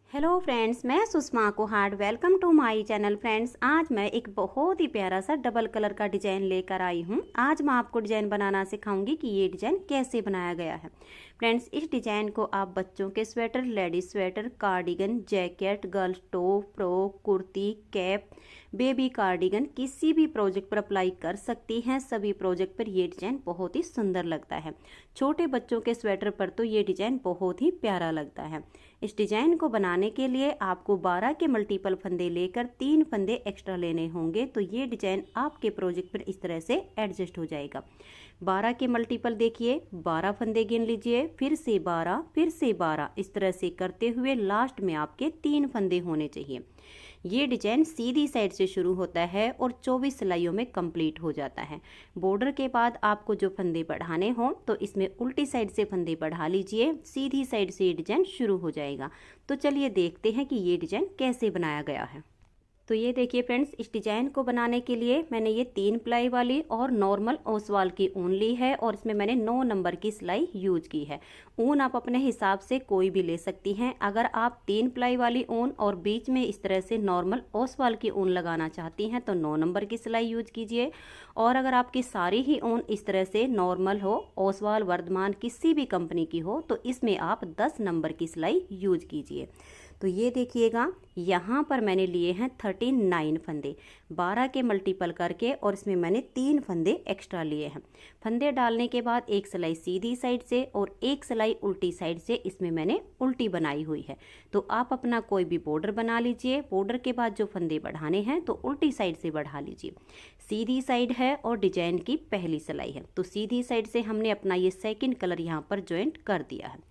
Hello friends, मैं Sushma Kohad. Welcome to my channel. Friends, आज मैं एक बहुत ही प्यारा सा डबल कलर का डिजाइन लेकर आई हूँ। आज मैं आपको डिजाइन बनाना सिखाऊंगी कि ये डिजाइन कैसे बनाया गया है। फ्रेंड्स, इस डिजाइन को आप बच्चों के sweater, ladies sweater, cardigan, jacket, girls top, frock, kurti, cap, baby cardigan किसी भी प्रोजेक्ट पर अप्लाई कर सकती हैं। सभी प्रोजेक्ट पर ये डिजाइन बहुत ही सुंदर लगता है। छोटे बच्चों के स्वेटर पर तो ये डिजाइन बहुत ही प्यारा लगता है। इस डिजाइन को बनाने के लिए आपको 12 के मल्टीपल फंदे लेकर 3 फंदे एक्स्ट्रा लेने होंगे, तो ये डिजाइन आपके प्रोजेक्ट पर इस तरह से एडजस्ट हो जाएगा। 12 के मल्टीपल देखिए, 12 फंदे गिन लीजिए, फिर से 12, फिर से 12, इस तरह से करते हुए लास्ट में आपके 3 फंदे होने चाहिए। ये डिजाइन सीधी साइड से शुरू होता है और 24 सिलाइयों में कंप्लीट हो जाता है। बॉर्डर के बाद आपको जो फंदे बढ़ाने हों तो इसमें उल्टी साइड से फंदे बढ़ा लीजिए, सीधी साइड से ये डिजाइन शुरू हो जाएगा। तो चलिए देखते हैं कि ये डिजाइन कैसे बनाया गया है। तो ये देखिए फ्रेंड्स, इस डिजाइन को बनाने के लिए मैंने ये 3 प्लाई वाली और नॉर्मल ओसवाल की ऊन ली है और इसमें मैंने 9 नंबर की सिलाई यूज की है। ऊन आप अपने हिसाब से कोई भी ले सकती हैं। अगर आप 3 प्लाई वाली ऊन और बीच में इस तरह से नॉर्मल ओसवाल की ऊन लगाना चाहती हैं तो 9 नंबर की सिलाई यूज कीजिए। और अगर आपकी सारी ही ऊन इस तरह से नॉर्मल हो, ओसवाल, वर्धमान किसी भी कंपनी की हो, तो इसमें आप 10 नंबर की सिलाई यूज कीजिए। तो ये देखिएगा, यहाँ पर मैंने लिए हैं 39 फंदे 12 के मल्टीपल करके, और इसमें मैंने 3 फंदे एक्स्ट्रा लिए हैं। फंदे डालने के बाद एक सिलाई सीधी साइड से और एक सिलाई उल्टी साइड से इसमें मैंने उल्टी बनाई हुई है। तो आप अपना कोई भी बॉर्डर बना लीजिए। बॉर्डर के बाद जो फंदे बढ़ाने हैं तो उल्टी साइड से बढ़ा लीजिए। सीधी साइड है और डिजाइन की पहली सिलाई है, तो सीधी साइड से हमने अपना ये सेकंड कलर यहाँ पर ज्वाइंट कर दिया है।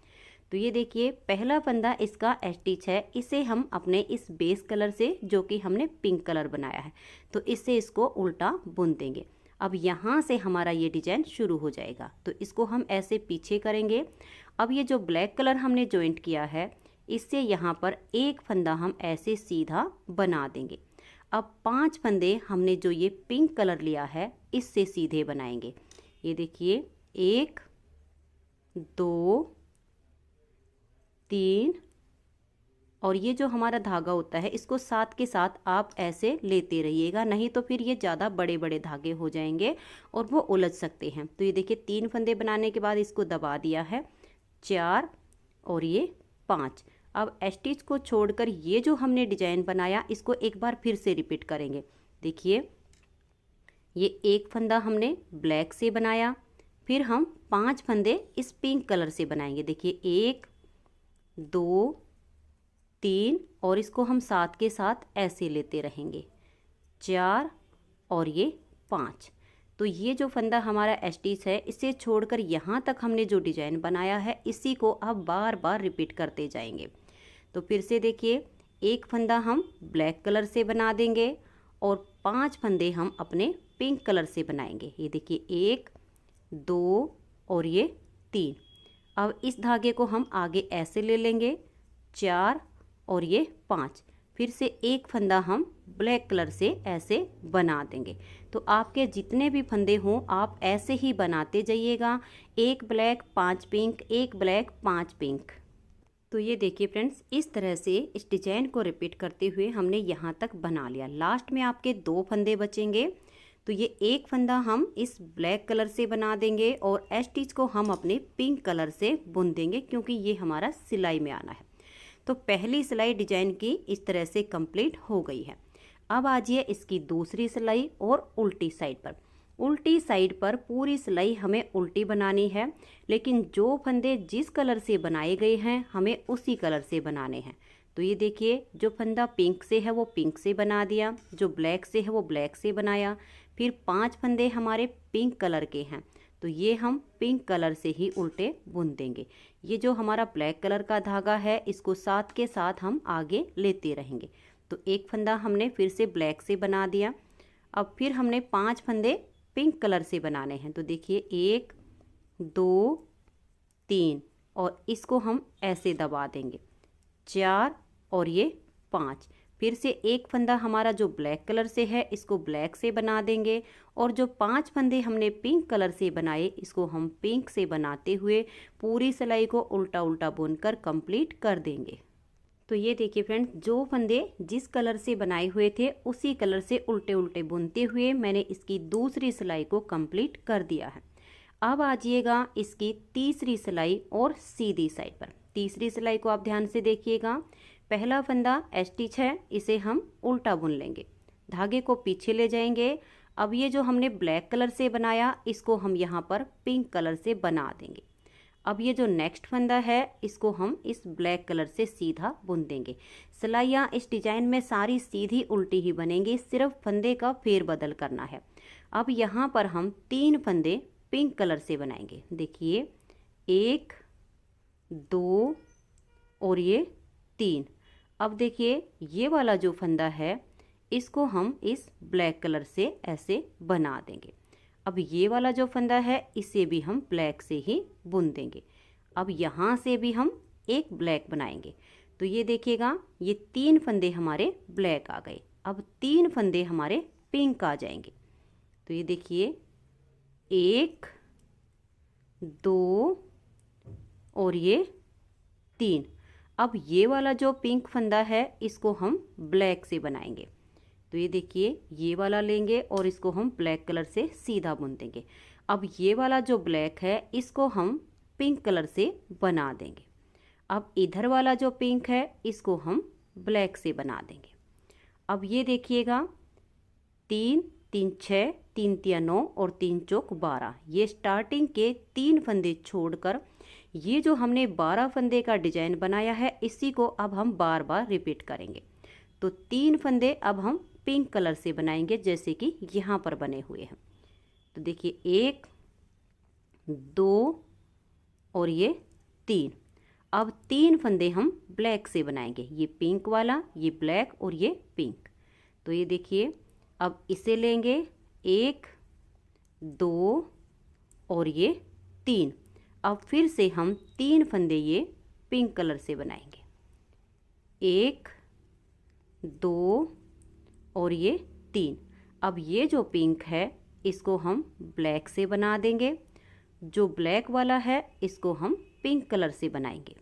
तो ये देखिए, पहला फंदा इसका स्टिच है, इसे हम अपने इस बेस कलर से, जो कि हमने पिंक कलर बनाया है, तो इससे इसको उल्टा बुन देंगे। अब यहाँ से हमारा ये डिजाइन शुरू हो जाएगा, तो इसको हम ऐसे पीछे करेंगे। अब ये जो ब्लैक कलर हमने ज्वाइंट किया है, इससे यहाँ पर एक फंदा हम ऐसे सीधा बना देंगे। अब 5 फंदे हमने जो ये पिंक कलर लिया है इससे सीधे बनाएंगे। ये देखिए, 1 2 3, और ये जो हमारा धागा होता है इसको साथ के साथ आप ऐसे लेते रहिएगा, नहीं तो फिर ये ज़्यादा बड़े बड़े धागे हो जाएंगे और वो उलझ सकते हैं। तो ये देखिए, 3 फंदे बनाने के बाद इसको दबा दिया है, 4 और ये 5। अब स्टिच को छोड़कर ये जो हमने डिजाइन बनाया इसको एक बार फिर से रिपीट करेंगे। देखिए, ये एक फंदा हमने ब्लैक से बनाया, फिर हम 5 फंदे इस पिंक कलर से बनाएंगे। देखिए, 1 2 3, और इसको हम साथ के साथ ऐसे लेते रहेंगे, 4 और ये 5। तो ये जो फंदा हमारा स्टिच है इसे छोड़कर यहाँ तक हमने जो डिजाइन बनाया है इसी को आप बार बार रिपीट करते जाएंगे। तो फिर से देखिए, एक फंदा हम ब्लैक कलर से बना देंगे और 5 फंदे हम अपने पिंक कलर से बनाएंगे। ये देखिए, 1 2 और ये 3। अब इस धागे को हम आगे ऐसे ले लेंगे, 4 और ये 5। फिर से एक फंदा हम ब्लैक कलर से ऐसे बना देंगे। तो आपके जितने भी फंदे हों आप ऐसे ही बनाते जाइएगा, 1 ब्लैक 5 पिंक, 1 ब्लैक 5 पिंक। तो ये देखिए फ्रेंड्स, इस तरह से इस डिजाइन को रिपीट करते हुए हमने यहाँ तक बना लिया। लास्ट में आपके 2 फंदे बचेंगे, तो ये एक फंदा हम इस ब्लैक कलर से बना देंगे और स्टिच को हम अपने पिंक कलर से बुन देंगे, क्योंकि ये हमारा सिलाई में आना है। तो पहली सिलाई डिजाइन की इस तरह से कंप्लीट हो गई है। अब आ जाइए इसकी दूसरी सिलाई और उल्टी साइड पर। उल्टी साइड पर पूरी सिलाई हमें उल्टी बनानी है, लेकिन जो फंदे जिस कलर से बनाए गए हैं हमें उसी कलर से बनाने हैं। तो ये देखिए, जो फंदा पिंक से है वो पिंक से बना दिया, जो ब्लैक से है वो ब्लैक से बनाया, फिर 5 फंदे हमारे पिंक कलर के हैं, तो ये हम पिंक कलर से ही उल्टे बुन देंगे। ये जो हमारा ब्लैक कलर का धागा है इसको साथ के साथ हम आगे लेते रहेंगे। तो एक फंदा हमने फिर से ब्लैक से बना दिया। अब फिर हमने 5 फंदे पिंक कलर से बनाने हैं। तो देखिए, 1 2 3, और इसको हम ऐसे दबा देंगे, 4 और ये 5। फिर से एक फंदा हमारा जो ब्लैक कलर से है इसको ब्लैक से बना देंगे, और जो 5 फंदे हमने पिंक कलर से बनाए इसको हम पिंक से बनाते हुए पूरी सिलाई को उल्टा उल्टा बुनकर कंप्लीट कर देंगे। तो ये देखिए फ्रेंड्स, जो फंदे जिस कलर से बनाए हुए थे उसी कलर से उल्टे उल्टे बुनते हुए मैंने इसकी दूसरी सिलाई को कंप्लीट कर दिया है। अब आ जाइएगा इसकी तीसरी सिलाई और सीधी साइड पर। तीसरी सिलाई को आप ध्यान से देखिएगा। पहला फंदा स्टिच है, इसे हम उल्टा बुन लेंगे, धागे को पीछे ले जाएंगे। अब ये जो हमने ब्लैक कलर से बनाया इसको हम यहाँ पर पिंक कलर से बना देंगे। अब ये जो नेक्स्ट फंदा है इसको हम इस ब्लैक कलर से सीधा बुन देंगे। सिलाइयाँ इस डिजाइन में सारी सीधी उल्टी ही बनेंगी, सिर्फ फंदे का फेरबदल करना है। अब यहाँ पर हम 3 फंदे पिंक कलर से बनाएंगे। देखिए 1 2 और ये 3। अब देखिए ये वाला जो फंदा है इसको हम इस ब्लैक कलर से ऐसे बना देंगे। अब ये वाला जो फंदा है इसे भी हम ब्लैक से ही बुन देंगे। अब यहाँ से भी हम एक ब्लैक बनाएंगे। तो ये देखिएगा, ये 3 फंदे हमारे ब्लैक आ गए। अब 3 फंदे हमारे पिंक आ जाएंगे। तो ये देखिए 1 2 और ये 3। अब ये वाला जो पिंक फंदा है इसको हम ब्लैक से बनाएंगे। तो ये देखिए, ये वाला लेंगे और इसको हम ब्लैक कलर से सीधा बुन देंगे। अब ये वाला जो ब्लैक है इसको हम पिंक कलर से बना देंगे। अब इधर वाला जो पिंक है इसको हम ब्लैक से बना देंगे। अब ये देखिएगा 3 3 6 3 3 9 और 3 चौक 12। ये स्टार्टिंग के 3 फंदे छोड़कर ये जो हमने 12 फंदे का डिजाइन बनाया है इसी को अब हम बार बार रिपीट करेंगे। तो 3 फंदे अब हम पिंक कलर से बनाएंगे जैसे कि यहाँ पर बने हुए हैं। तो देखिए 1 2 और ये 3। अब 3 फंदे हम ब्लैक से बनाएंगे, ये पिंक वाला, ये ब्लैक और ये पिंक। तो ये देखिए, अब इसे लेंगे 1 2 और ये 3। अब फिर से हम 3 फंदे ये पिंक कलर से बनाएंगे, 1 2 और ये 3। अब ये जो पिंक है इसको हम ब्लैक से बना देंगे, जो ब्लैक वाला है इसको हम पिंक कलर से बनाएंगे,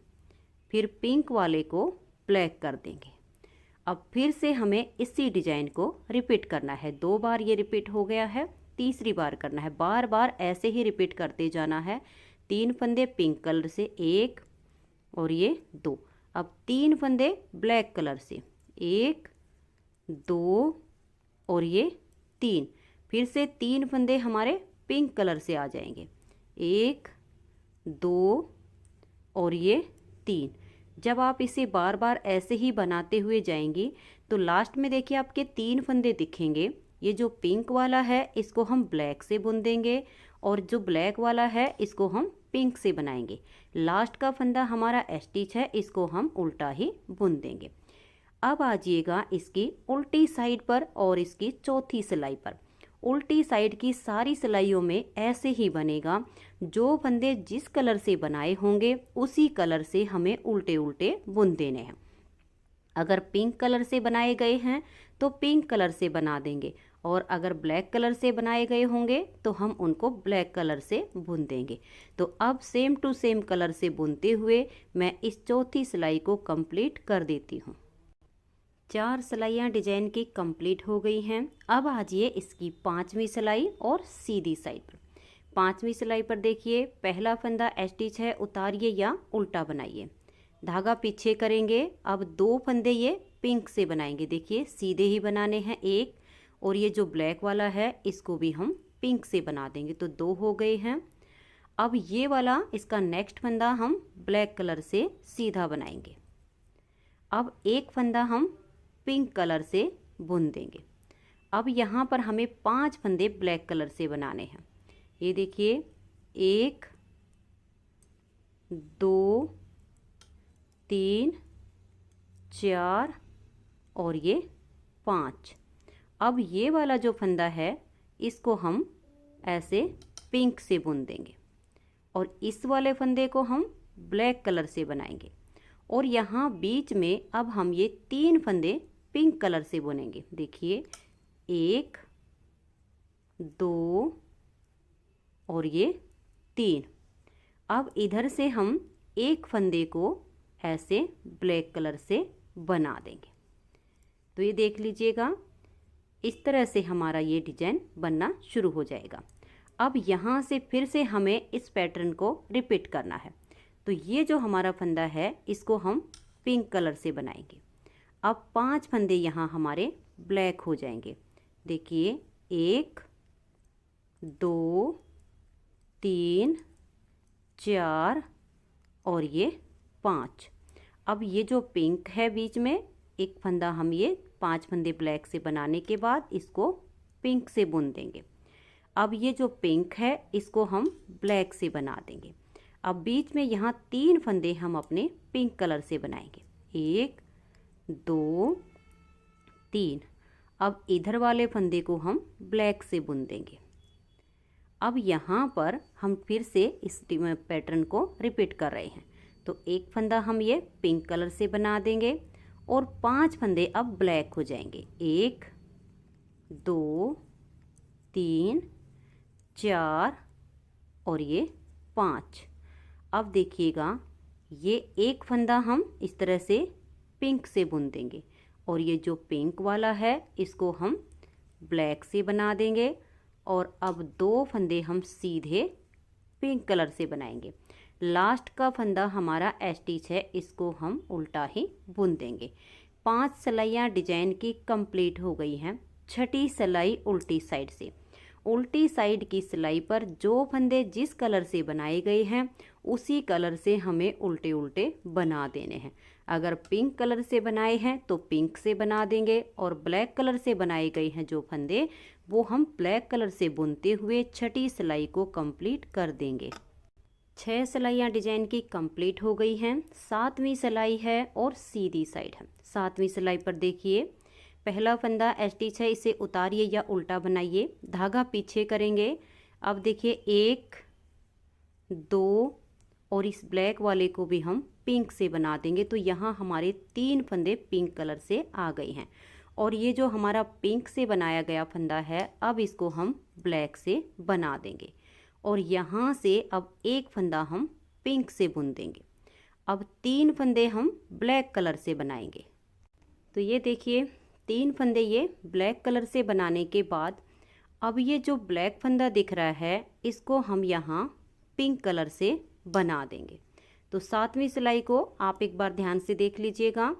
फिर पिंक वाले को ब्लैक कर देंगे। अब फिर से हमें इसी डिजाइन को रिपीट करना है। 2 बार ये रिपीट हो गया है, तीसरी बार करना है। बार बार ऐसे ही रिपीट करते जाना है। 3 फंदे पिंक कलर से 1 और ये 2। अब 3 फंदे ब्लैक कलर से 1 2 और ये 3। फिर से 3 फंदे हमारे पिंक कलर से आ जाएंगे, 1 2 और ये 3। जब आप इसे बार बार ऐसे ही बनाते हुए जाएंगी तो लास्ट में देखिए आपके 3 फंदे दिखेंगे। ये जो पिंक वाला है इसको हम ब्लैक से बुन देंगे और जो ब्लैक वाला है इसको हम पिंक से बनाएंगे। लास्ट का फंदा हमारा स्टिच है, इसको हम उल्टा ही बुन देंगे। अब आ जाइएगा इसकी उल्टी साइड पर और इसकी चौथी सिलाई पर। उल्टी साइड की सारी सिलाइयों में ऐसे ही बनेगा। जो फंदे जिस कलर से बनाए होंगे उसी कलर से हमें उल्टे उल्टे बुन देने हैं। अगर पिंक कलर से बनाए गए हैं तो पिंक कलर से बना देंगे और अगर ब्लैक कलर से बनाए गए होंगे तो हम उनको ब्लैक कलर से बुन देंगे। तो अब सेम टू सेम कलर से बुनते हुए मैं इस चौथी सिलाई को कंप्लीट कर देती हूँ। 4 सिलाइयाँ डिजाइन की कंप्लीट हो गई हैं। अब आ जाइए इसकी 5वीं सिलाई और सीधी साइड पर। 5वीं सिलाई पर देखिए, पहला फंदा स्टिच है, उतारिए या उल्टा बनाइए, धागा पीछे करेंगे। अब 2 फंदे ये पिंक से बनाएंगे। देखिए सीधे ही बनाने हैं एक, और ये जो ब्लैक वाला है इसको भी हम पिंक से बना देंगे। तो 2 हो गए हैं। अब ये वाला इसका नेक्स्ट फंदा हम ब्लैक कलर से सीधा बनाएंगे। अब एक फंदा हम पिंक कलर से बुन देंगे। अब यहाँ पर हमें 5 फंदे ब्लैक कलर से बनाने हैं। ये देखिए 1 2 3 4 और ये 5। अब ये वाला जो फंदा है इसको हम ऐसे पिंक से बुन देंगे और इस वाले फंदे को हम ब्लैक कलर से बनाएंगे। और यहाँ बीच में अब हम ये 3 फंदे पिंक कलर से बुनेंगे। देखिए 1 2 और ये 3। अब इधर से हम एक फंदे को ऐसे ब्लैक कलर से बना देंगे। तो ये देख लीजिएगा, इस तरह से हमारा ये डिजाइन बनना शुरू हो जाएगा। अब यहाँ से फिर से हमें इस पैटर्न को रिपीट करना है। तो ये जो हमारा फंदा है इसको हम पिंक कलर से बनाएंगे। अब 5 फंदे यहाँ हमारे ब्लैक हो जाएंगे। देखिए 1 2 3 4 और ये 5। अब ये जो पिंक है बीच में एक फंदा, हम ये 5 फंदे ब्लैक से बनाने के बाद इसको पिंक से बुन देंगे। अब ये जो पिंक है इसको हम ब्लैक से बना देंगे। अब बीच में यहाँ 3 फंदे हम अपने पिंक कलर से बनाएंगे। 1 2 3। अब इधर वाले फंदे को हम ब्लैक से बुन देंगे। अब यहाँ पर हम फिर से इस पैटर्न को रिपीट कर रहे हैं। तो एक फंदा हम ये पिंक कलर से बना देंगे और 5 फंदे अब ब्लैक हो जाएंगे। 1 2 3 4 और ये 5। अब देखिएगा, ये एक फंदा हम इस तरह से पिंक से बुन देंगे और ये जो पिंक वाला है इसको हम ब्लैक से बना देंगे। और अब 2 फंदे हम सीधे पिंक कलर से बनाएंगे। लास्ट का फंदा हमारा स्टिच है, इसको हम उल्टा ही बुन देंगे। 5 सिलाइयाँ डिजाइन की कंप्लीट हो गई हैं। 6ठी सिलाई उल्टी साइड से। उल्टी साइड की सिलाई पर जो फंदे जिस कलर से बनाए गए हैं उसी कलर से हमें उल्टे उल्टे बना देने हैं। अगर पिंक कलर से बनाए हैं तो पिंक से बना देंगे और ब्लैक कलर से बनाए गए हैं जो फंदे वो हम ब्लैक कलर से बुनते हुए 6ठी सिलाई को कंप्लीट कर देंगे। 6 सिलाइयाँ डिजाइन की कंप्लीट हो गई हैं। 7वीं सिलाई है और सीधी साइड है। 7वीं सिलाई पर देखिए, पहला फंदा स्टिच है, इसे उतारिए या उल्टा बनाइए, धागा पीछे करेंगे। अब देखिए 1 2 और इस ब्लैक वाले को भी हम पिंक से बना देंगे। तो यहाँ हमारे 3 फंदे पिंक कलर से आ गए हैं। और ये जो हमारा पिंक से बनाया गया फंदा है अब इसको हम ब्लैक से बना देंगे और यहाँ से अब एक फंदा हम पिंक से बुन देंगे। अब 3 फंदे हम ब्लैक कलर से बनाएंगे। तो ये देखिए 3 फंदे ये ब्लैक कलर से बनाने के बाद अब ये जो ब्लैक फंदा दिख रहा है इसको हम यहाँ पिंक कलर से बना देंगे। तो 7वीं सिलाई को आप एक बार ध्यान से देख लीजिएगा।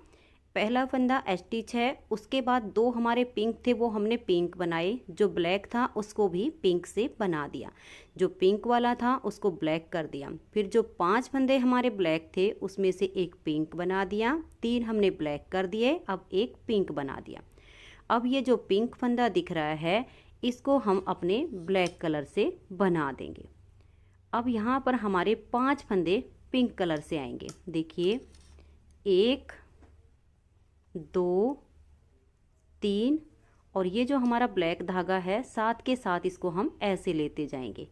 पहला फंदा स्टिच है, उसके बाद 2 हमारे पिंक थे वो हमने पिंक बनाए, जो ब्लैक था उसको भी पिंक से बना दिया, जो पिंक वाला था उसको ब्लैक कर दिया। फिर जो 5 फंदे हमारे ब्लैक थे उसमें से एक पिंक बना दिया, 3 हमने ब्लैक कर दिए, अब एक पिंक बना दिया। अब ये जो पिंक फंदा दिख रहा है इसको हम अपने ब्लैक कलर से बना देंगे। अब यहाँ पर हमारे 5 फंदे पिंक कलर से आएंगे। देखिए 1 2 3 और ये जो हमारा ब्लैक धागा है साथ के साथ इसको हम ऐसे लेते जाएंगे।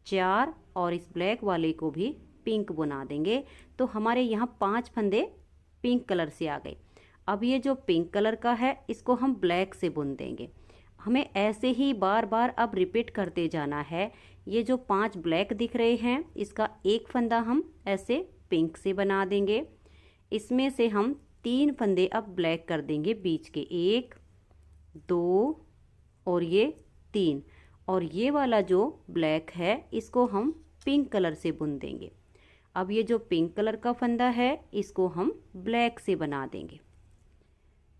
4 और इस ब्लैक वाले को भी पिंक बना देंगे। तो हमारे यहाँ 5 फंदे पिंक कलर से आ गए। अब ये जो पिंक कलर का है इसको हम ब्लैक से बुन देंगे। हमें ऐसे ही बार बार अब रिपीट करते जाना है। ये जो 5 ब्लैक दिख रहे हैं इसका एक फंदा हम ऐसे पिंक से बना देंगे। इसमें से हम 3 फंदे अब ब्लैक कर देंगे बीच के, 1 2 और ये 3। और ये वाला जो ब्लैक है इसको हम पिंक कलर से बुन देंगे। अब ये जो पिंक कलर का फंदा है इसको हम ब्लैक से बना देंगे।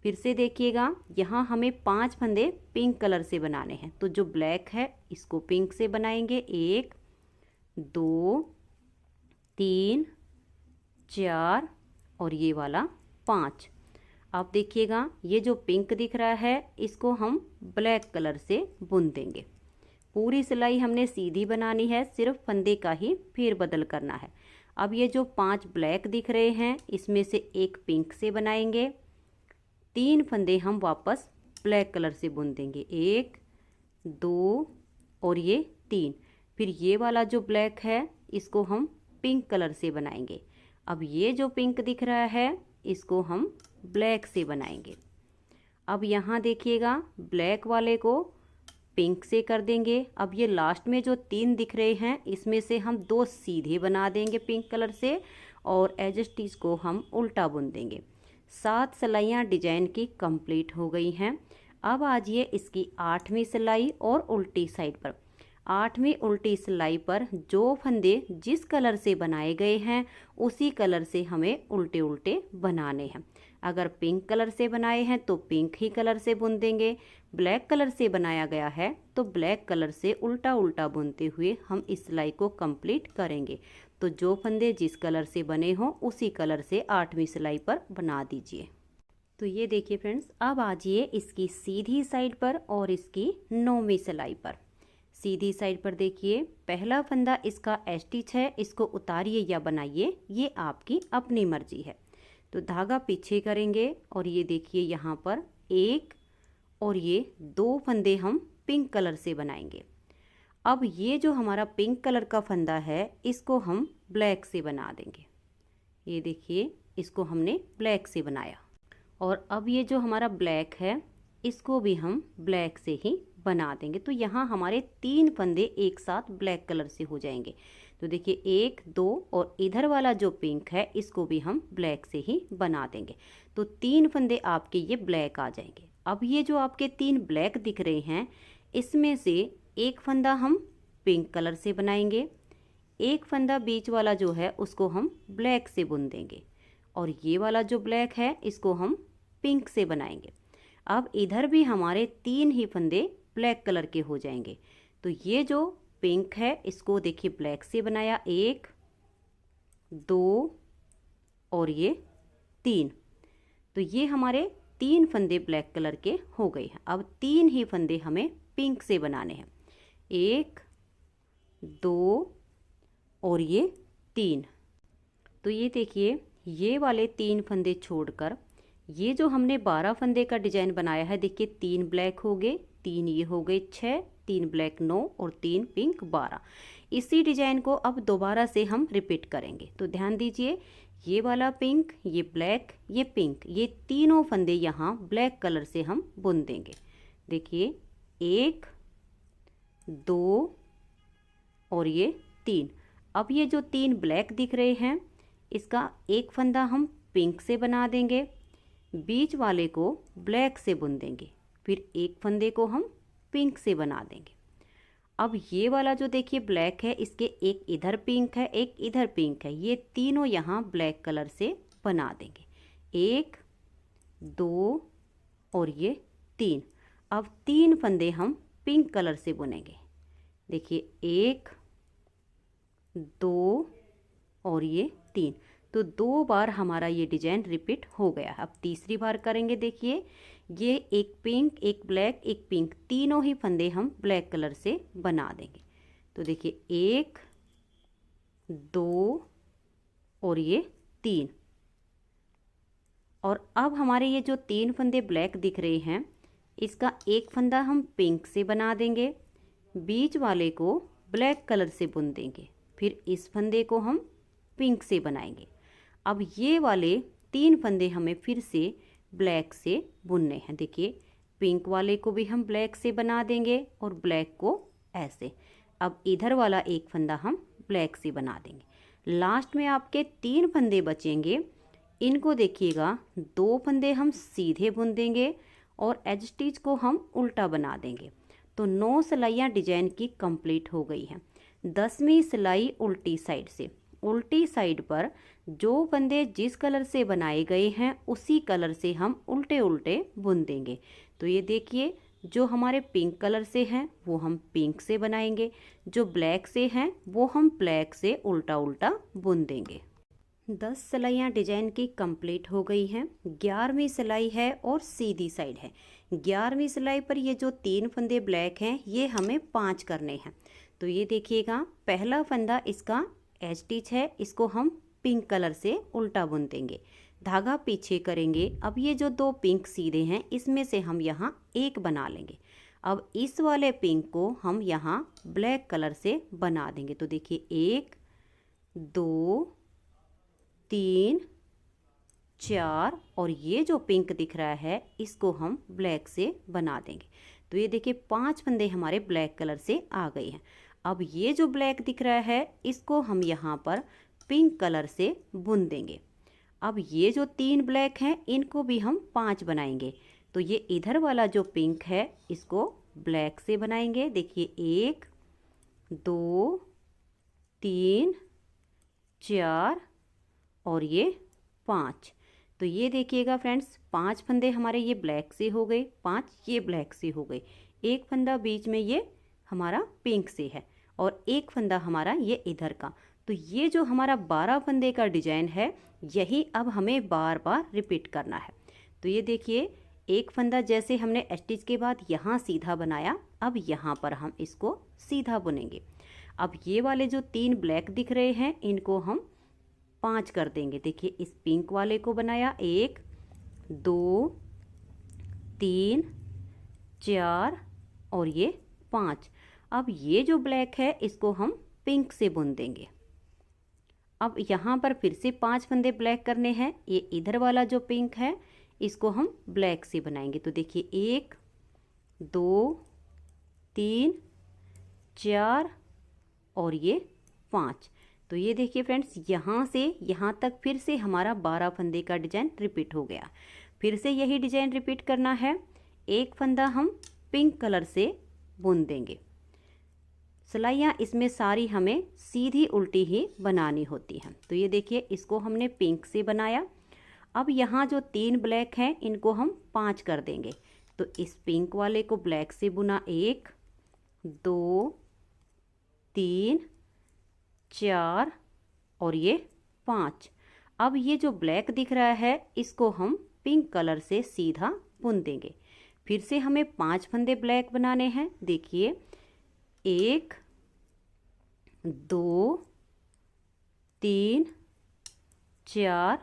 फिर से देखिएगा, यहाँ हमें 5 फंदे पिंक कलर से बनाने हैं। तो जो ब्लैक है इसको पिंक से बनाएंगे, 1 2 3 4 और ये वाला 5। आप देखिएगा ये जो पिंक दिख रहा है इसको हम ब्लैक कलर से बुन देंगे। पूरी सिलाई हमने सीधी बनानी है, सिर्फ फंदे का ही फेर बदल करना है। अब ये जो 5 ब्लैक दिख रहे हैं इसमें से एक पिंक से बनाएंगे, 3 फंदे हम वापस ब्लैक कलर से बुन देंगे, 1 2 और ये 3। फिर ये वाला जो ब्लैक है इसको हम पिंक कलर से बनाएंगे। अब ये जो पिंक दिख रहा है इसको हम ब्लैक से बनाएंगे। अब यहाँ देखिएगा ब्लैक वाले को पिंक से कर देंगे। अब ये लास्ट में जो 3 दिख रहे हैं इसमें से हम 2 सीधे बना देंगे पिंक कलर से और एज स्टिच को हम उल्टा बुन देंगे। 7 सिलाइयाँ डिजाइन की कंप्लीट हो गई हैं। अब आ जाइए इसकी 8वीं सिलाई और उल्टी साइड पर। 8वीं उल्टी सिलाई पर जो फंदे जिस कलर से बनाए गए हैं उसी कलर से हमें उल्टे उल्टे बनाने हैं। अगर पिंक कलर से बनाए हैं तो पिंक ही कलर से बुन देंगे, ब्लैक कलर से बनाया गया है तो ब्लैक कलर से उल्टा उल्टा बुनते हुए हम इस सिलाई को कंप्लीट करेंगे। तो जो फंदे जिस कलर से बने हों उसी कलर से 8वीं सिलाई पर बना दीजिए। तो ये देखिए फ्रेंड्स, अब आ जाइए इसकी सीधी साइड पर और इसकी 9वीं सिलाई पर। सीधी साइड पर देखिए, पहला फंदा इसका स्टिच है, इसको उतारिए या बनाइए, ये आपकी अपनी मर्जी है। तो धागा पीछे करेंगे और ये देखिए यहाँ पर एक और ये 2 फंदे हम पिंक कलर से बनाएंगे। अब ये जो हमारा पिंक कलर का फंदा है इसको हम ब्लैक से बना देंगे। ये देखिए, इसको हमने ब्लैक से बनाया। और अब ये जो हमारा ब्लैक है इसको भी हम ब्लैक से ही बना देंगे। तो यहाँ हमारे 3 फंदे एक साथ ब्लैक कलर से हो जाएंगे। तो देखिए 1, 2 और इधर वाला जो पिंक है इसको भी हम ब्लैक से ही बना देंगे। तो 3 फंदे आपके ये ब्लैक आ जाएंगे। अब ये जो आपके 3 ब्लैक दिख रहे हैं इसमें से एक फंदा हम पिंक कलर से बनाएंगे, एक फंदा बीच वाला जो है उसको हम ब्लैक से बुन देंगे और ये वाला जो ब्लैक है इसको हम पिंक से बनाएंगे। अब इधर भी हमारे 3 ही फंदे ब्लैक कलर के हो जाएंगे। तो ये जो पिंक है इसको देखिए ब्लैक से बनाया, 1, 2 और ये 3। तो ये हमारे 3 फंदे ब्लैक कलर के हो गए हैं। अब 3 ही फंदे हमें पिंक से बनाने हैं, 1, 2 और ये 3। तो ये देखिए, ये वाले 3 फंदे छोड़कर ये जो हमने 12 फंदे का डिजाइन बनाया है, देखिए 3 ब्लैक हो गए, 3 ये हो गए 6, 3 ब्लैक 9 और 3 पिंक 12। इसी डिजाइन को अब दोबारा से हम रिपीट करेंगे। तो ध्यान दीजिए, ये वाला पिंक, ये ब्लैक, ये पिंक, ये तीनों फंदे यहाँ ब्लैक कलर से हम बुन देंगे। देखिए 1, 2 और ये 3। अब ये जो 3 ब्लैक दिख रहे हैं इसका एक फंदा हम पिंक से बना देंगे, बीच वाले को ब्लैक से बुन देंगे, फिर एक फंदे को हम पिंक से बना देंगे। अब ये वाला जो देखिए ब्लैक है इसके एक इधर पिंक है, एक इधर पिंक है, ये तीनों यहाँ ब्लैक कलर से बना देंगे, 1, 2 और ये 3। अब 3 फंदे हम पिंक कलर से बुनेंगे। देखिए 1, 2 और ये 3। तो 2 बार हमारा ये डिजाइन रिपीट हो गया। अब तीसरी बार करेंगे। देखिए ये एक पिंक, एक ब्लैक, एक पिंक, तीनों ही फंदे हम ब्लैक कलर से बना देंगे। तो देखिए 1, 2 और ये 3। और अब हमारे ये जो 3 फंदे ब्लैक दिख रहे हैं इसका एक फंदा हम पिंक से बना देंगे, बीच वाले को ब्लैक कलर से बुन देंगे, फिर इस फंदे को हम पिंक से बनाएंगे। अब ये वाले 3 फंदे हमें फिर से ब्लैक से बुनने हैं। देखिए पिंक वाले को भी हम ब्लैक से बना देंगे और ब्लैक को ऐसे। अब इधर वाला एक फंदा हम ब्लैक से बना देंगे। लास्ट में आपके 3 फंदे बचेंगे, इनको देखिएगा 2 फंदे हम सीधे बुन देंगे और एज स्टिच को हम उल्टा बना देंगे। तो 9 सिलाइयाँ डिजाइन की कंप्लीट हो गई हैं। 10वीं सिलाई उल्टी साइड से। उल्टी साइड पर जो फंदे जिस कलर से बनाए गए हैं उसी कलर से हम उल्टे उल्टे बुन देंगे। तो ये देखिए, जो हमारे पिंक कलर से हैं वो हम पिंक से बनाएंगे, जो ब्लैक से हैं वो हम ब्लैक से उल्टा उल्टा बुन देंगे। 10 सिलाइयाँ डिजाइन की कंप्लीट हो गई हैं। 11वीं सिलाई है और सीधी साइड है। 11वीं सिलाई पर ये जो 3 फंदे ब्लैक हैं ये हमें 5 करने हैं। तो ये देखिएगा, पहला फंदा इसका एज स्टिच है, इसको हम पिंक कलर से उल्टा बुन देंगे, धागा पीछे करेंगे। अब ये जो 2 पिंक सीधे हैं इसमें से हम यहाँ एक बना लेंगे। अब इस वाले पिंक को हम यहाँ ब्लैक कलर से बना देंगे। तो देखिए 1, 2, 3, 4 और ये जो पिंक दिख रहा है इसको हम ब्लैक से बना देंगे। तो ये देखिए 5 फंदे हमारे ब्लैक कलर से आ गए हैं। अब ये जो ब्लैक दिख रहा है इसको हम यहाँ पर पिंक कलर से बुन देंगे। अब ये जो 3 ब्लैक हैं इनको भी हम 5 बनाएंगे। तो ये इधर वाला जो पिंक है इसको ब्लैक से बनाएंगे। देखिए 1 2 3 4 और ये 5। तो ये देखिएगा फ्रेंड्स 5 फंदे हमारे ये ब्लैक से हो गए, 5 ये ब्लैक से हो गए, एक फंदा बीच में ये हमारा पिंक से है और एक फंदा हमारा ये इधर का। तो ये जो हमारा 12 फंदे का डिजाइन है यही अब हमें बार बार रिपीट करना है। तो ये देखिए एक फंदा जैसे हमने स्टिच के बाद यहाँ सीधा बनाया, अब यहाँ पर हम इसको सीधा बुनेंगे। अब ये वाले जो 3 ब्लैक दिख रहे हैं इनको हम 5 कर देंगे। देखिए इस पिंक वाले को बनाया 1 2 3 4 और ये 5। अब ये जो ब्लैक है इसको हम पिंक से बुन देंगे। अब यहाँ पर फिर से 5 फंदे ब्लैक करने हैं। ये इधर वाला जो पिंक है इसको हम ब्लैक से बनाएंगे। तो देखिए 1 2 3 4 और ये 5। तो ये देखिए फ्रेंड्स यहाँ से यहाँ तक फिर से हमारा 12 फंदे का डिजाइन रिपीट हो गया। फिर से यही डिजाइन रिपीट करना है। एक फंदा हम पिंक कलर से बुन देंगे। सिलाइयाँ इसमें सारी हमें सीधी उल्टी ही बनानी होती हैं। तो ये देखिए इसको हमने पिंक से बनाया। अब यहाँ जो 3 ब्लैक हैं इनको हम 5 कर देंगे। तो इस पिंक वाले को ब्लैक से बुना 1 2 3 4 और ये 5। अब ये जो ब्लैक दिख रहा है इसको हम पिंक कलर से सीधा बुन देंगे। फिर से हमें 5 फंदे ब्लैक बनाने हैं। देखिए 1 2 3 4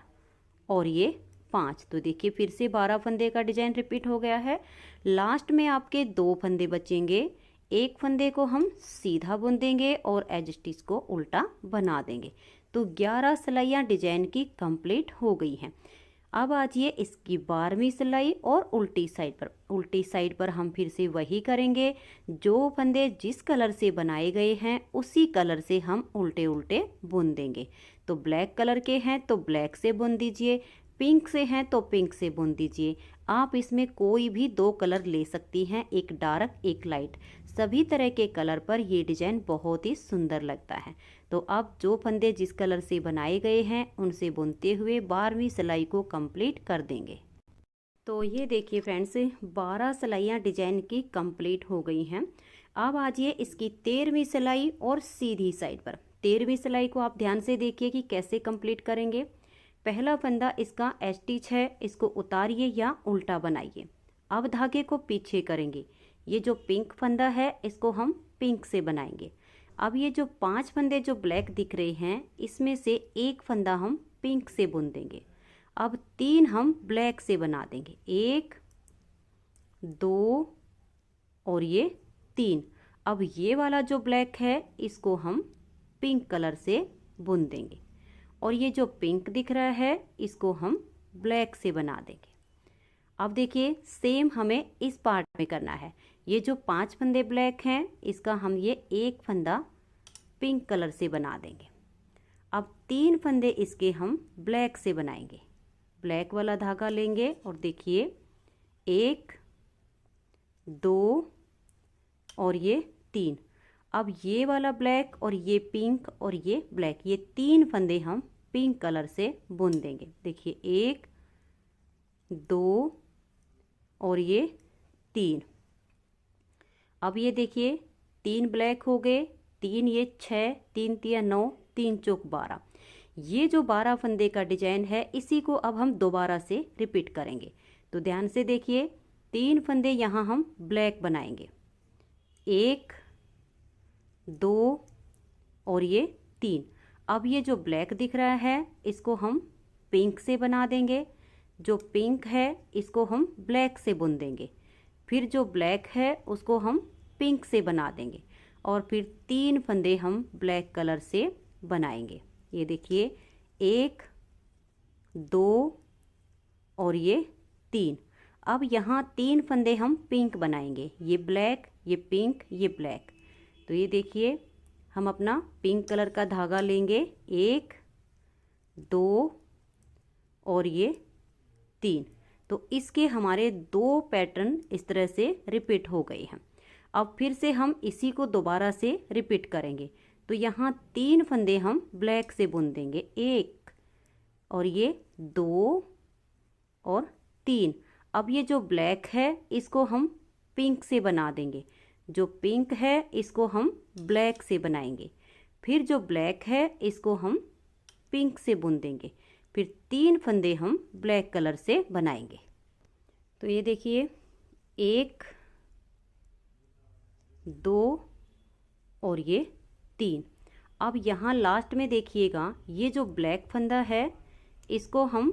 और ये 5। तो देखिए फिर से 12 फंदे का डिजाइन रिपीट हो गया है। लास्ट में आपके 2 फंदे बचेंगे। एक फंदे को हम सीधा बुन देंगे और एज स्टिच को उल्टा बना देंगे। तो 11 सिलाइयाँ डिजाइन की कंप्लीट हो गई हैं। अब आजिए इसकी 12वीं सिलाई और उल्टी साइड पर हम फिर से वही करेंगे। जो फंदे जिस कलर से बनाए गए हैं उसी कलर से हम उल्टे उल्टे बुन देंगे। तो ब्लैक कलर के हैं तो ब्लैक से बुन दीजिए, पिंक से हैं तो पिंक से बुन दीजिए। आप इसमें कोई भी 2 कलर ले सकती हैं, एक डार्क एक लाइट। सभी तरह के कलर पर ये डिजाइन बहुत ही सुंदर लगता है। तो अब जो फंदे जिस कलर से बनाए गए हैं उनसे बुनते हुए 12वीं सिलाई को कंप्लीट कर देंगे। तो ये देखिए फ्रेंड्स 12 सिलाइयाँ डिजाइन की कंप्लीट हो गई हैं। अब आजिए इसकी 13वीं सिलाई और सीधी साइड पर। 13वीं सिलाई को आप ध्यान से देखिए कि कैसे कंप्लीट करेंगे। पहला फंदा इसका स्टिच है, इसको उतारिए या उल्टा बनाइए। अब धागे को पीछे करेंगे। ये जो पिंक फंदा है इसको हम पिंक से बनाएंगे। अब ये जो 5 फंदे जो ब्लैक दिख रहे हैं इसमें से एक फंदा हम पिंक से बुन देंगे। अब 3 हम ब्लैक से बना देंगे, 1 2 और ये 3। अब ये वाला जो ब्लैक है इसको हम पिंक कलर से बुन देंगे और ये जो पिंक दिख रहा है इसको हम ब्लैक से बना देंगे। अब देखिए सेम हमें इस पार्ट में करना है। ये जो 5 फंदे ब्लैक हैं इसका हम ये एक फंदा पिंक कलर से बना देंगे। अब 3 फंदे इसके हम ब्लैक से बनाएंगे। ब्लैक वाला धागा लेंगे और देखिए 1 2 और ये 3। अब ये वाला ब्लैक और ये पिंक और ये ब्लैक, ये 3 फंदे हम पिंक कलर से बुन देंगे। देखिए 1 2 और ये 3। अब ये देखिए 3 ब्लैक हो गए, 3 ये 6, 3 तिया 9, 3 चौक 12। ये जो 12 फंदे का डिजाइन है इसी को अब हम दोबारा से रिपीट करेंगे। तो ध्यान से देखिए 3 फंदे यहाँ हम ब्लैक बनाएंगे, 1 2 और ये 3। अब ये जो ब्लैक दिख रहा है इसको हम पिंक से बना देंगे। जो पिंक है इसको हम ब्लैक से बुन देंगे। फिर जो ब्लैक है उसको हम पिंक से बना देंगे और फिर 3 फंदे हम ब्लैक कलर से बनाएंगे। ये देखिए 1 2 और ये 3। अब यहाँ 3 फंदे हम पिंक बनाएंगे, ये ब्लैक ये पिंक ये ब्लैक। तो ये देखिए हम अपना पिंक कलर का धागा लेंगे, 1 2 और ये 3। तो इसके हमारे 2 पैटर्न इस तरह से रिपीट हो गए हैं। अब फिर से हम इसी को दोबारा से रिपीट करेंगे। तो यहाँ 3 फंदे हम ब्लैक से बुन देंगे, 1 और ये 2 और 3। अब ये जो ब्लैक है इसको हम पिंक से बना देंगे, जो पिंक है इसको हम ब्लैक से बनाएंगे, फिर जो ब्लैक है इसको हम पिंक से बुन देंगे, फिर 3 फंदे हम ब्लैक कलर से बनाएंगे। तो ये देखिए 1 2 और ये 3। अब यहाँ लास्ट में देखिएगा ये जो ब्लैक फंदा है इसको हम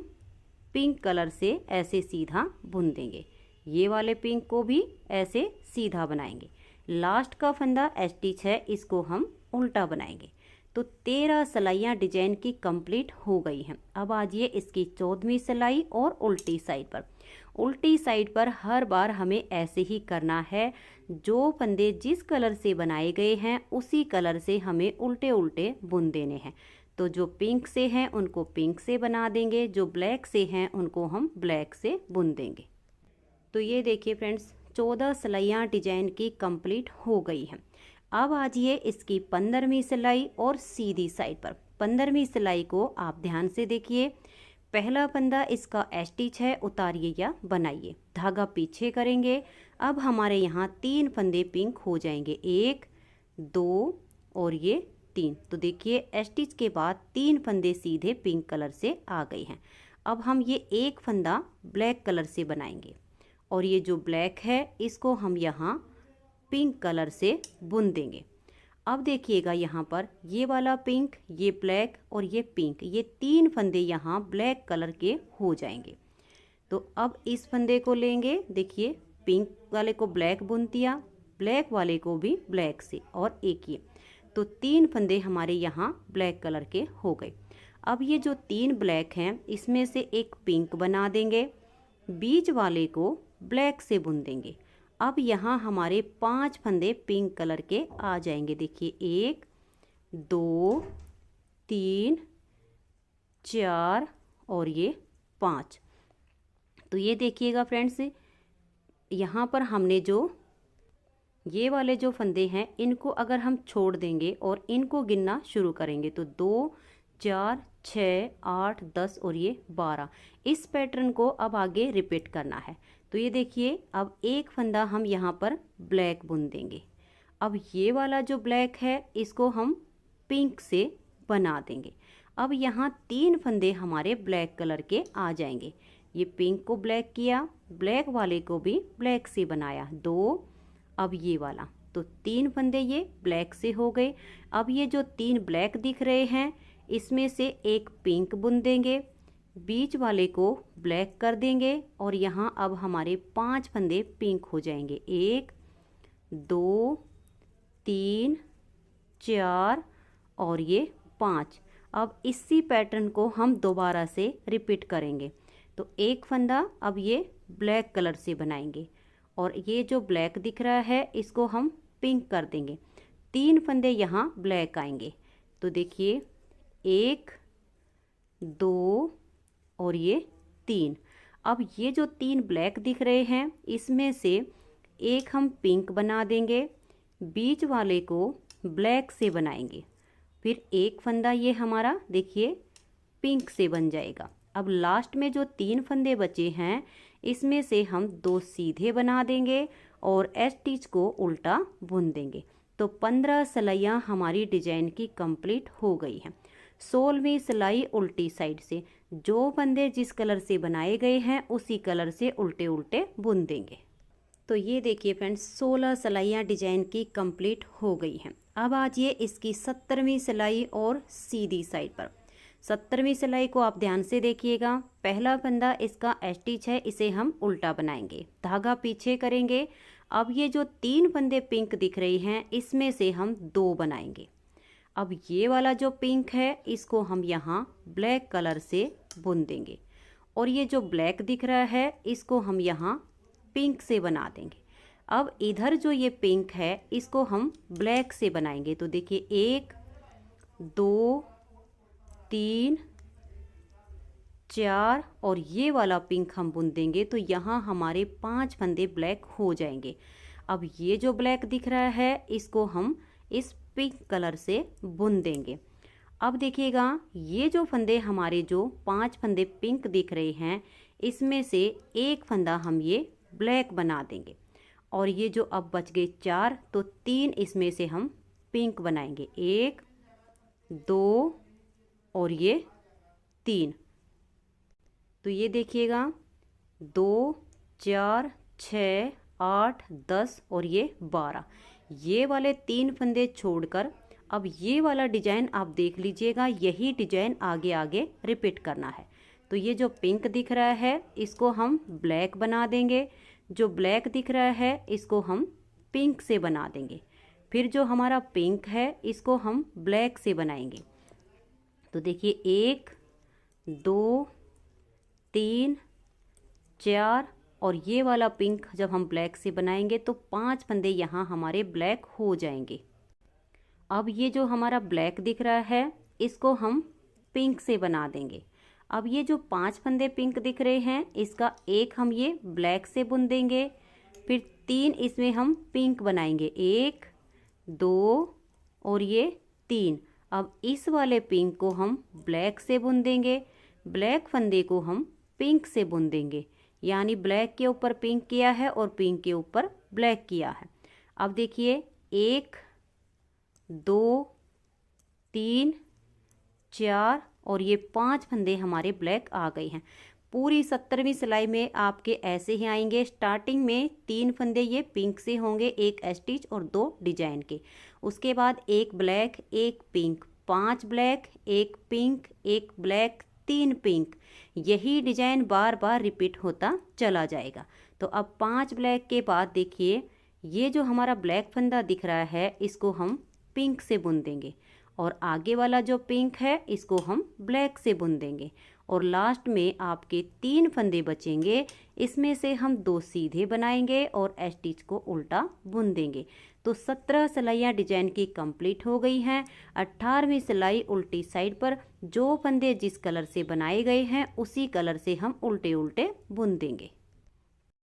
पिंक कलर से ऐसे सीधा बुन देंगे, ये वाले पिंक को भी ऐसे सीधा बनाएंगे। लास्ट का फंदा स्टिच है इसको हम उल्टा बनाएंगे। तो 13 सिलाइयाँ डिजाइन की कंप्लीट हो गई हैं। अब आ जाइए इसकी 14वीं सिलाई और उल्टी साइड पर। उल्टी साइड पर हर बार हमें ऐसे ही करना है, जो फंदे जिस कलर से बनाए गए हैं उसी कलर से हमें उल्टे उल्टे बुन देने हैं। तो जो पिंक से हैं उनको पिंक से बना देंगे, जो ब्लैक से हैं उनको हम ब्लैक से बुन देंगे। तो ये देखिए फ्रेंड्स 14 सिलाइयाँ डिजाइन की कंप्लीट हो गई हैं। अब आ जाइए इसकी 15वीं सिलाई और सीधी साइड पर। 15वीं सिलाई को आप ध्यान से देखिए। पहला फंदा इसका स्टिच है, उतारिए या बनाइए, धागा पीछे करेंगे। अब हमारे यहाँ 3 फंदे पिंक हो जाएंगे, 1 2 और ये 3। तो देखिए स्टिच के बाद 3 फंदे सीधे पिंक कलर से आ गए हैं। अब हम ये एक फंदा ब्लैक कलर से बनाएंगे और ये जो ब्लैक है इसको हम यहाँ पिंक कलर से बुन देंगे। अब देखिएगा यहाँ पर ये वाला पिंक, ये ब्लैक और ये पिंक, ये 3 फंदे यहाँ ब्लैक कलर के हो जाएंगे। तो अब इस फंदे को लेंगे, देखिए पिंक वाले को ब्लैक बुन दिया, ब्लैक वाले को भी ब्लैक से और एक ये, तो 3 फंदे हमारे यहाँ ब्लैक कलर के हो गए। अब ये जो 3 ब्लैक हैं इसमें से एक पिंक बना देंगे, बीच वाले को ब्लैक से बुन देंगे। अब यहाँ हमारे 5 फंदे पिंक कलर के आ जाएंगे, देखिए 1 2 3 4 और ये 5। तो ये देखिएगा फ्रेंड्स, यहाँ पर हमने जो ये वाले जो फंदे हैं इनको अगर हम छोड़ देंगे और इनको गिनना शुरू करेंगे तो 2 4 6 8 10 और ये 12। इस पैटर्न को अब आगे रिपीट करना है। तो ये देखिए अब एक फंदा हम यहाँ पर ब्लैक बुन देंगे। अब ये वाला जो ब्लैक है इसको हम पिंक से बना देंगे। अब यहाँ 3 फंदे हमारे ब्लैक कलर के आ जाएंगे। ये पिंक को ब्लैक किया, ब्लैक वाले को भी ब्लैक से बनाया 2, अब ये वाला, तो 3 फंदे ये ब्लैक से हो गए। अब ये जो 3 ब्लैक दिख रहे हैं इसमें से एक पिंक बुन देंगे, बीच वाले को ब्लैक कर देंगे और यहाँ अब हमारे 5 फंदे पिंक हो जाएंगे, 1 2 3 4 और ये 5। अब इसी पैटर्न को हम दोबारा से रिपीट करेंगे। तो एक फंदा अब ये ब्लैक कलर से बनाएंगे और ये जो ब्लैक दिख रहा है इसको हम पिंक कर देंगे, 3 फंदे यहाँ ब्लैक आएंगे। तो देखिए 1 2 और ये 3। अब ये जो 3 ब्लैक दिख रहे हैं इसमें से एक हम पिंक बना देंगे, बीच वाले को ब्लैक से बनाएंगे, फिर एक फंदा ये हमारा देखिए पिंक से बन जाएगा। अब लास्ट में जो 3 फंदे बचे हैं इसमें से हम 2 सीधे बना देंगे और स्टिच को उल्टा बुन देंगे। तो 15 सिलाइयाँ हमारी डिजाइन की कंप्लीट हो गई हैं। 16वीं सिलाई उल्टी साइड से, जो फंदे जिस कलर से बनाए गए हैं उसी कलर से उल्टे उल्टे बुन देंगे। तो ये देखिए फ्रेंड्स 16 सिलाइयाँ डिजाइन की कंप्लीट हो गई हैं। अब आ जाइए इसकी 17वीं सिलाई और सीधी साइड पर। 17वीं सिलाई को आप ध्यान से देखिएगा। पहला फंदा इसका स्टिच है, इसे हम उल्टा बनाएंगे, धागा पीछे करेंगे। अब ये जो 3 फंदे पिंक दिख रही हैं इसमें से हम 2 बनाएंगे। अब ये वाला जो पिंक है इसको हम यहाँ ब्लैक कलर से बुन देंगे और ये जो ब्लैक दिख रहा है इसको हम यहाँ पिंक से बना देंगे। अब इधर जो ये पिंक है इसको हम ब्लैक से बनाएंगे। तो देखिए 1 2 3 4 और ये वाला पिंक हम बुन देंगे तो यहाँ हमारे 5 फंदे ब्लैक हो जाएंगे। अब ये जो ब्लैक दिख रहा है इसको हम इस पिंक कलर से बुन देंगे। अब देखिएगा ये जो फंदे हमारे जो 5 फंदे पिंक दिख रहे हैं इसमें से एक फंदा हम ये ब्लैक बना देंगे और ये जो अब बच गए 4 तो 3 इसमें से हम पिंक बनाएंगे। 1 2 और ये 3। तो ये देखिएगा 2 4 6 8 10 और ये 12। ये वाले 3 फंदे छोड़कर अब ये वाला डिजाइन आप देख लीजिएगा, यही डिजाइन आगे आगे रिपीट करना है। तो ये जो पिंक दिख रहा है इसको हम ब्लैक बना देंगे, जो ब्लैक दिख रहा है इसको हम पिंक से बना देंगे, फिर जो हमारा पिंक है इसको हम ब्लैक से बनाएंगे। तो देखिए 1 2 3 4 और ये वाला पिंक जब हम ब्लैक से बनाएंगे तो 5 फंदे यहाँ हमारे ब्लैक हो जाएंगे। अब ये जो हमारा ब्लैक दिख रहा है इसको हम पिंक से बना देंगे। अब ये जो 5 फंदे पिंक दिख रहे हैं इसका एक हम ये ब्लैक से बुन देंगे, फिर 3 इसमें हम पिंक बनाएंगे, 1 2 और ये 3। अब इस वाले पिंक को हम ब्लैक से बुन देंगे, ब्लैक फंदे को हम पिंक से बुन देंगे, यानी ब्लैक के ऊपर पिंक किया है और पिंक के ऊपर ब्लैक किया है। अब देखिए 1 2 3 4 और ये 5 फंदे हमारे ब्लैक आ गए हैं। पूरी 70वीं सिलाई में आपके ऐसे ही आएंगे। स्टार्टिंग में 3 फंदे ये पिंक से होंगे, एक स्टिच और 2 डिजाइन के, उसके बाद एक ब्लैक एक पिंक, 5 ब्लैक एक पिंक एक ब्लैक 3 पिंक, यही डिजाइन बार बार रिपीट होता चला जाएगा। तो अब 5 ब्लैक के बाद देखिए ये जो हमारा ब्लैक फंदा दिख रहा है इसको हम पिंक से बुन देंगे और आगे वाला जो पिंक है इसको हम ब्लैक से बुन देंगे और लास्ट में आपके 3 फंदे बचेंगे, इसमें से हम 2 सीधे बनाएंगे और स्टिच को उल्टा बुन देंगे। तो 17 सिलाइयाँ डिजाइन की कंप्लीट हो गई हैं। 18वीं सिलाई उल्टी साइड पर जो फंदे जिस कलर से बनाए गए हैं उसी कलर से हम उल्टे उल्टे बुन देंगे।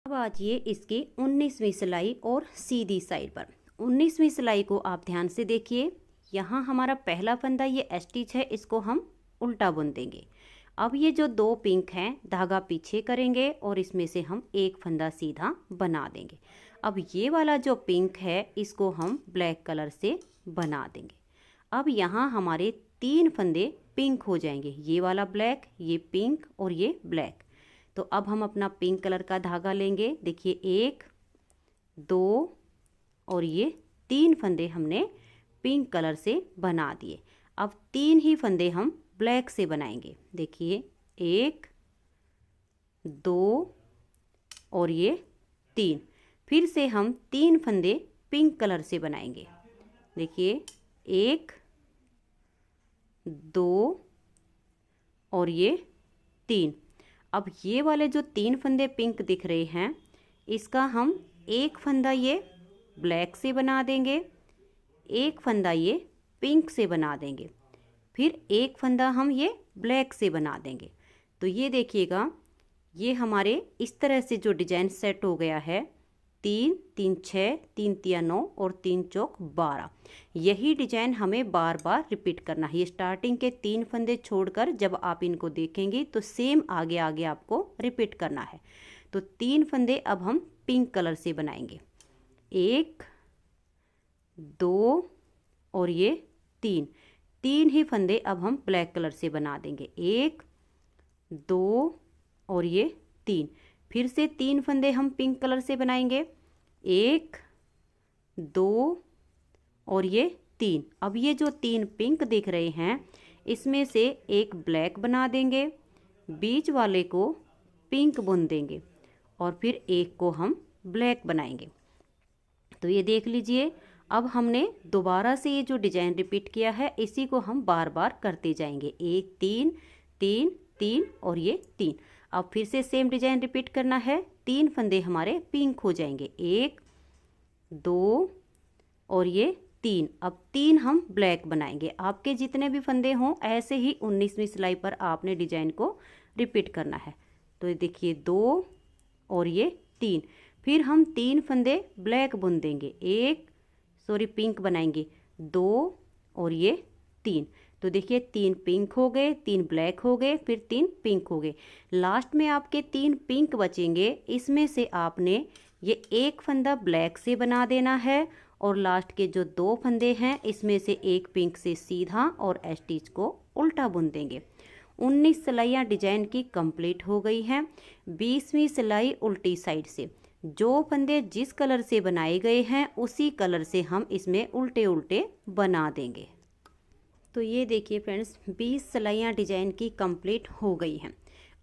अब आइए इसकी 19वीं सिलाई और सीधी साइड पर। 19वीं सिलाई को आप ध्यान से देखिए, यहाँ हमारा पहला फंदा ये स्टिच है, इसको हम उल्टा बुन देंगे। अब ये जो 2 पिंक हैं धागा पीछे करेंगे और इसमें से हम एक फंदा सीधा बना देंगे। अब ये वाला जो पिंक है इसको हम ब्लैक कलर से बना देंगे। अब यहाँ हमारे 3 फंदे पिंक हो जाएंगे, ये वाला ब्लैक, ये पिंक और ये ब्लैक। तो अब हम अपना पिंक कलर का धागा लेंगे, देखिए 1 2 और ये 3 फंदे हमने पिंक कलर से बना दिए। अब 3 ही फंदे हम ब्लैक से बनाएंगे, देखिए 1 2 और ये 3। फिर से हम 3 फंदे पिंक कलर से बनाएंगे, देखिए 1 2 और ये 3। अब ये वाले जो 3 फंदे पिंक दिख रहे हैं इसका हम एक फंदा ये ब्लैक से बना देंगे, एक फंदा ये पिंक से बना देंगे, फिर एक फंदा हम ये ब्लैक से बना देंगे। तो ये देखिएगा ये हमारे इस तरह से जो डिजाइन सेट हो गया है, 3 3 6 3 3 9 और 3 चौक 12। यही डिजाइन हमें बार बार रिपीट करना है। ये स्टार्टिंग के 3 फंदे छोड़कर जब आप इनको देखेंगे तो सेम आगे आगे आपको रिपीट करना है। तो 3 फंदे अब हम पिंक कलर से बनाएंगे, 1 2 और ये 3 ही फंदे अब हम ब्लैक कलर से बना देंगे, 1 2 और ये 3। फिर से 3 फंदे हम पिंक कलर से बनाएंगे, 1 2 और ये 3। अब ये जो 3 पिंक दिख रहे हैं इसमें से एक ब्लैक बना देंगे, बीच वाले को पिंक बुन देंगे और फिर एक को हम ब्लैक बनाएंगे। तो ये देख लीजिए अब हमने दोबारा से ये जो डिजाइन रिपीट किया है इसी को हम बार बार करते जाएंगे, 1 3 3 3 और ये 3। अब फिर से सेम डिजाइन रिपीट करना है, 3 फंदे हमारे पिंक हो जाएंगे, 1 2 और ये 3। अब 3 हम ब्लैक बनाएंगे। आपके जितने भी फंदे हों ऐसे ही 19वीं सिलाई पर आपने डिजाइन को रिपीट करना है। तो देखिए 2 और ये 3, फिर हम 3 फंदे ब्लैक बुन देंगे, पिंक बनाएंगे, 2 और ये 3। तो देखिए 3 पिंक हो गए, 3 ब्लैक हो गए, फिर 3 पिंक हो गए। लास्ट में आपके 3 पिंक बचेंगे, इसमें से आपने ये एक फंदा ब्लैक से बना देना है और लास्ट के जो 2 फंदे हैं इसमें से एक पिंक से सीधा और स्टिच को उल्टा बुन देंगे। 19 सिलाइयाँ डिजाइन की कंप्लीट हो गई हैं। 20वीं सिलाई उल्टी साइड से, जो फंदे जिस कलर से बनाए गए हैं उसी कलर से हम इसमें उल्टे उल्टे बना देंगे। तो ये देखिए फ्रेंड्स 20 सिलाइयाँ डिजाइन की कंप्लीट हो गई हैं।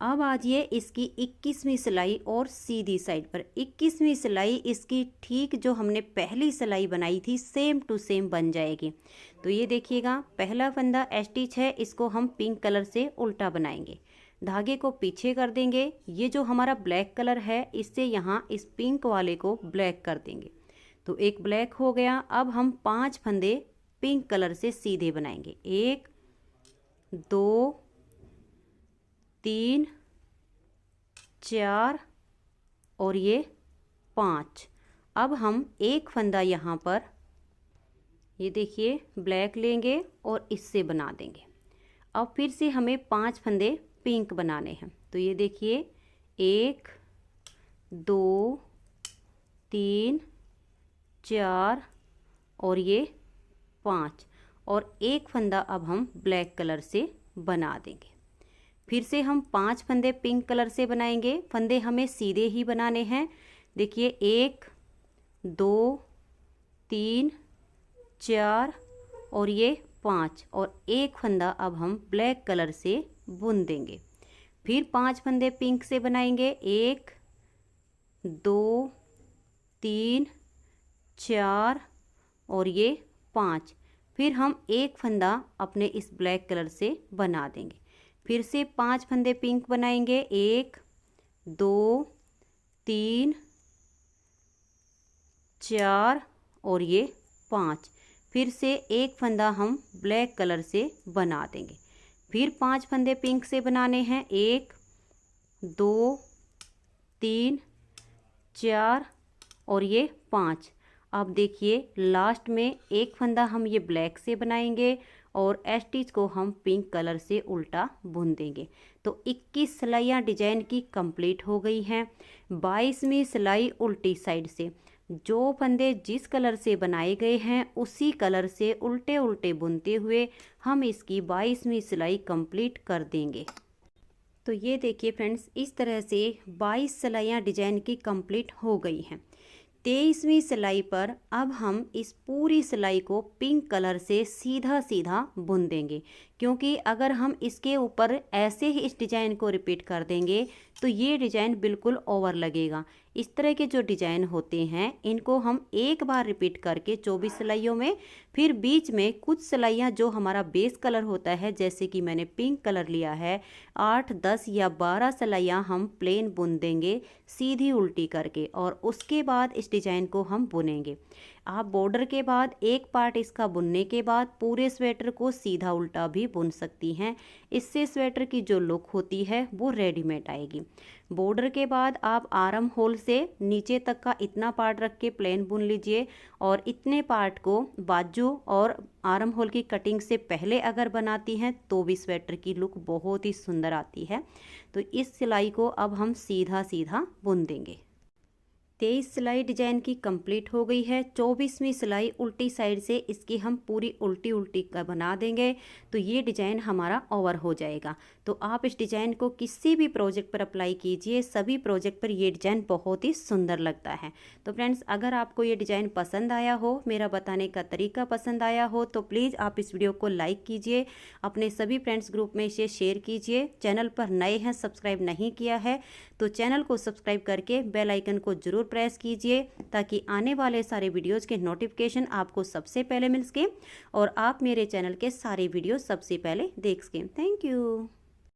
अब आजिए इसकी 21वीं सिलाई और सीधी साइड पर। 21वीं सिलाई इसकी ठीक जो हमने पहली सिलाई बनाई थी सेम टू सेम बन जाएगी। तो ये देखिएगा पहला फंदा स्टिच है, इसको हम पिंक कलर से उल्टा बनाएंगे, धागे को पीछे कर देंगे। ये जो हमारा ब्लैक कलर है इससे यहाँ इस पिंक वाले को ब्लैक कर देंगे। तो एक ब्लैक हो गया। अब हम 5 फंदे पिंक कलर से सीधे बनाएंगे, 1 2 3 4 और ये 5। अब हम एक फंदा यहाँ पर ये देखिए ब्लैक लेंगे और इससे बना देंगे। अब फिर से हमें 5 फंदे पिंक बनाने हैं। तो ये देखिए 1 2 3 4 और ये 5 और एक फंदा अब हम ब्लैक कलर से बना देंगे। फिर से हम 5 फंदे पिंक कलर से बनाएंगे। फंदे हमें सीधे ही बनाने हैं। देखिए 1 2 3 4 और ये 5 और एक फंदा अब हम ब्लैक कलर से बुन देंगे। फिर 5 फंदे पिंक से बनाएंगे, 1 2 3 4 और ये 5। फिर हम एक फंदा अपने इस ब्लैक कलर से बना देंगे। फिर से 5 फंदे पिंक बनाएंगे, 1 2 3 4 और ये 5। फिर से एक फंदा हम ब्लैक कलर से बना देंगे। फिर 5 फंदे पिंक से बनाने हैं, 1 2 3 4 और ये 5। अब देखिए लास्ट में एक फंदा हम ये ब्लैक से बनाएंगे और स्टिच को हम पिंक कलर से उल्टा बुन देंगे। तो 21 सिलाइयाँ डिजाइन की कंप्लीट हो गई हैं। 22वीं सिलाई उल्टी साइड से, जो फंदे जिस कलर से बनाए गए हैं उसी कलर से उल्टे उल्टे बुनते हुए हम इसकी 22वीं सिलाई कंप्लीट कर देंगे। तो ये देखिए फ्रेंड्स इस तरह से 22 सिलाइयाँ डिजाइन की कंप्लीट हो गई हैं। 23वीं सिलाई पर अब हम इस पूरी सिलाई को पिंक कलर से सीधा सीधा बुन देंगे, क्योंकि अगर हम इसके ऊपर ऐसे ही इस डिज़ाइन को रिपीट कर देंगे तो ये डिज़ाइन बिल्कुल ओवर लगेगा। इस तरह के जो डिज़ाइन होते हैं इनको हम एक बार रिपीट करके 24 सिलाइयों में, फिर बीच में कुछ सिलाइयाँ जो हमारा बेस कलर होता है, जैसे कि मैंने पिंक कलर लिया है, 8 10 या 12 सिलाइयाँ हम प्लेन बुन देंगे सीधी उल्टी करके, और उसके बाद इस डिज़ाइन को हम बुनेंगे। आप बॉर्डर के बाद एक पार्ट इसका बुनने के बाद पूरे स्वेटर को सीधा उल्टा भी बुन सकती हैं। इससे स्वेटर की जो लुक होती है वो रेडीमेड आएगी। बॉर्डर के बाद आप आर्म होल से नीचे तक का इतना पार्ट रख के प्लेन बुन लीजिए, और इतने पार्ट को बाजू और आर्म होल की कटिंग से पहले अगर बनाती हैं तो भी स्वेटर की लुक बहुत ही सुंदर आती है। तो इस सिलाई को अब हम सीधा सीधा बुन देंगे। 23 सिलाई डिजाइन की कंप्लीट हो गई है। 24वीं सिलाई उल्टी साइड से इसकी हम पूरी उल्टी उल्टी का बना देंगे, तो ये डिजाइन हमारा ओवर हो जाएगा। तो आप इस डिजाइन को किसी भी प्रोजेक्ट पर अप्लाई कीजिए, सभी प्रोजेक्ट पर ये डिजाइन बहुत ही सुंदर लगता है। तो फ्रेंड्स अगर आपको ये डिजाइन पसंद आया हो, मेरा बताने का तरीका पसंद आया हो, तो प्लीज़ आप इस वीडियो को लाइक कीजिए, अपने सभी फ्रेंड्स ग्रुप में इसे शेयर कीजिए। चैनल पर नए हैं, सब्सक्राइब नहीं किया है तो चैनल को सब्सक्राइब करके बेल आइकन को जरूर प्रेस कीजिए, ताकि आने वाले सारे वीडियोज़ के नोटिफिकेशन आपको सबसे पहले मिल सके और आप मेरे चैनल के सारे वीडियो सबसे पहले देख सकें। Thank you.